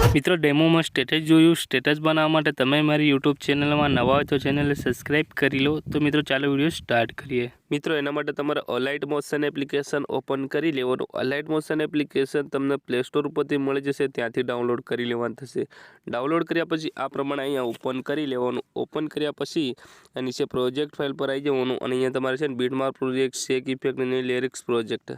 मित्रों डेमो में status जोयु। Status बनावा माटे तमे मारी यूट्यूब चेनल में नवा हो तो चेनल सब्सक्राइब करी लो। तो मित्रों चालो वीडियो स्टार्ट करिए। मित्रों एना माटे तमारे अलाइट मोशन एप्लिकेशन ओपन करी लेवानुं। अलाइट मोशन एप्लिकेशन तमने प्ले स्टोर परथी मळी जशे, त्यांथी डाउनलॉड करी लेवानुं थशे। डाउनलॉड कर्या पछी आ प्रमाणे अहींया ओपन करी लेवानुं। ओपन कर्या पछी नीचे प्रोजेक्ट फाइल पर आई जवानुं अने अहींया तमारे छे बीटमार्क प्रोजेक्ट, शेक इफेक्ट अने लिरिक्स प्रोजेक्ट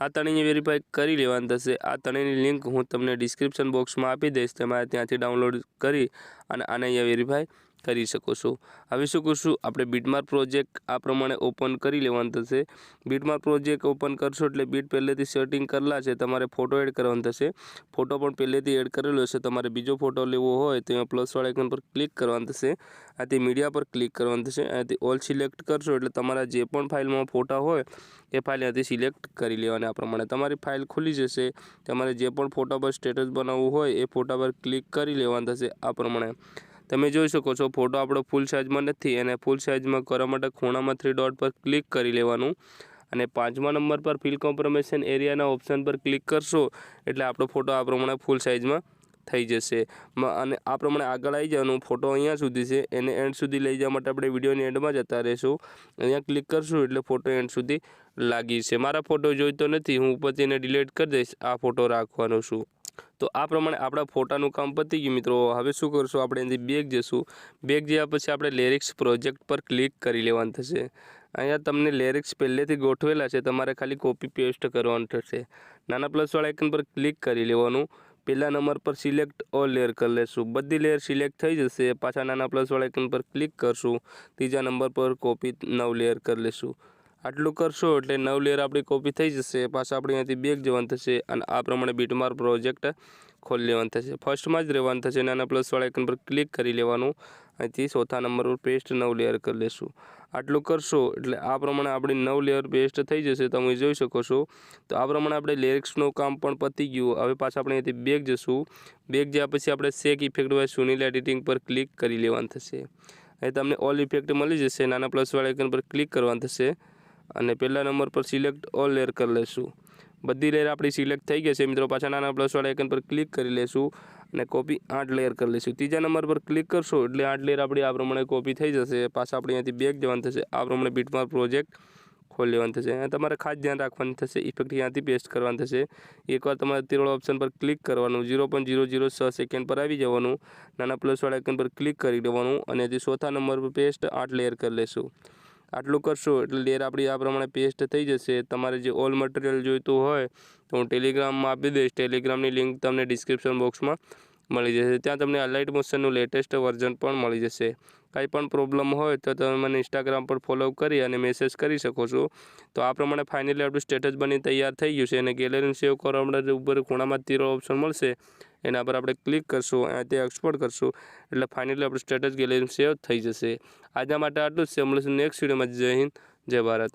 आ तणेने वेरीफाई करी लेवानुं थशे। आ तणेनी लिंक हूँ तमने डिस्क्रिप्शन बॉक्स में आपी दईश, तमारे त्यांथी डाउनलॉड करी अने आने अहींया वेरीफाई करी शको छो। हवे शुं करशुं, आपणे बीटमार्क प्रोजेक्ट आ प्रमाणे ओपन करी लेवानुं थशे। बीटमार्क प्रोजेक्ट ओपन करशो एटले बीट पहेलेथी सेटिंग करेला छे, तमारे फोटो एड करवानो थशे। फोटो पण पहेलेथी एड करेलो छे। तमारे बीजो फोटो लेवो होय तो प्लस वाळा आइकन पर क्लिक करवानुं थशे। आथी मीडिया पर क्लिक करवानुं थशे। आथी ऑल सिलेक्ट करशो एटले तमारा जे पण फाइलमां फोटा होय ए फाइल अहींथी सिलेक्ट करी लेवानी। आ प्रमाणे तमारी फाइल खुली जशे। तमारे जे पण फोटा पर स्टेटस बनावવું होय ए फोटा पर क्लिक करी लेवानुं थशे। आ प्रमाणे તમે જોઈ શકો છો ફોટો આપણો ફૂલ સાઇઝમાં નથી અને ફૂલ સાઇઝમાં કરવા માટે ખૂણામાં 3 ડોટ પર ક્લિક કરી લેવાનું અને 5મા નંબર પર ફિલ કોમ્પ્રોમેશન એરિયાના ઓપ્શન પર ક્લિક કરશો એટલે આપણો ફોટો આ પ્રમાણે ફૂલ સાઇઝમાં થઈ જશે અને આ પ્રમાણે આગળ આવી જવાનું। ફોટો અહીંયા સુધી છે, એને એન્ડ સુધી લઈ જવા માટે આપણે વિડીયોની એન્ડમાં જતા રહીશું। અહીંયા ક્લિક કરશું એટલે ફોટો એન્ડ સુધી લાગી છે। મારા ફોટો જોઈતો નથી, હું ઉપરથી એને ડિલીટ કરી દઈશ। આ ફોટો રાખવાનો છું। तो आ प्रमाणे आपणा फोटानुं काम पती गयुं। मित्रों हवे शुं करशुं, आपणे अहींथी बेक जशुं। बेक ज्या पछी आपणे लिरिक्स प्रोजेक्ट पर क्लिक करी लेवानुं थशे। अहींया तमने लिरिक्स पहेलेथी गोठवेला छे, तमारे खाली कॉपी पेस्ट करवानुं थशे। नाना प्लसवाळा आइकन पर क्लिक करी लेवानुं। पहला नंबर पर सिलेक्ट ऑल लेयर कर लेशुं। बधी लेयर सिलेक्ट थई जशे। पाछा नाना प्लसवाळा आइकन पर क्लिक करशुं। तीजा नंबर पर कॉपी 9 लेयर कर लेशुं। आटलू करशो एटले 9 लेयर आपणी कॉपी थई जशे। पाछा आपणे अहींथी बेक जवानुं थशे अने आ प्रमाणे बीटमार्क प्रोजेक्ट खोली लेवानुं थशे। फर्स्टमां ज रहेवानुं थशे। नाना प्लसवाळा आइकन पर क्लिक करी लेवानुं। અહીંથી ચોથા નંબર પર પેસ્ટ 9 લેયર કરી લેશું। આટલું કરશો એટલે આ પ્રમાણે આપણી 9 લેયર પેસ્ટ થઈ જશે, તમે જોઈ શકો છો। તો આ પ્રમાણે આપણે લિરિક્સનું કામ પણ પતી ગયું। હવે પાછા આપણે અહીંથી બેક જશું। બેક જ્યાં પછી આપણે શેક ઇફેક્ટ બાય સુનિલ એડિટિંગ પર ક્લિક કરી લેવાનું થશે। અહીં તમને ઓલ ઇફેક્ટ મળી જશે। નાના પ્લસવાળા આઇકન પર ક્લિક કરવાનું થશે અને પહેલા નંબર પર સિલેક્ટ ઓલ લેયર કરી લેશું। बधी लेयर अपनी सिलेक्ट थी गई है। मित्रों पाछा नाना प्लस वाला आइकन पर क्लिक कर लेशू और कॉपी 8 लेयर कर लेशू। तीजा नंबर पर क्लिक करशो एटले 8 लेयर अपनी आ प्रमाणे कॉपी थी जशे। पाछा अपने अहींथी बेक जवानुं थशे। आ प्रमाणे बीटमार्क प्रोजेक्ट खोली लेवानुं थशे। अहींया तमारे खास ध्यान राखवानुं थशे। इफेक्ट अहींयाथी पेस्ट करवानुं थशे। एकवार तमारे तीरवाळा ऑप्शन पर क्लिक करवानुं। 0.006 सेकंड पर आवी जवानुं। नाना प्लस वाला आइकन पर क्लिक करी देवानुं अने हजी चौथा नंबर पर पेस्ट 8 लेयर कर लेशू। आटलू करशो एटले लेयर अपनी आ प्रमाणे पेस्ट थई जशे। तमारे जे ऑल मटीरियल जोईतुं होय तो हूँ टेलिग्राम में आपी दईश। टेलिग्रामनी लिंक तमने डिस्क्रिप्शन बॉक्स में मळी जशे। त्यां तमने अलाइट मोशननुं लेटेस्ट वर्जन पण मळी जशे। कांई पण प्रॉब्लम होय तो तमे मने इंस्टाग्राम पर फॉलो करी अने मेसेज करी शको छो। तो आ प्रमाणे फाइनली आपणुं स्टेटस बनी तैयार थई गयुं छे अने गैलरीने सेव करवा माटे उपर खूणामां तीरवाळो ऑप्शन मळशे, एना पर आपणे क्लिक करशुं, अहींयाथी एक्सपोर्ट करशुं एटले फाइनली आपणुं स्टेटस गैलरीमां सेव थई जशे। आजना माटे आटલું જ છે। મળીશું નેક્स्ट विडियोमां। जय हिंद, जय भारत।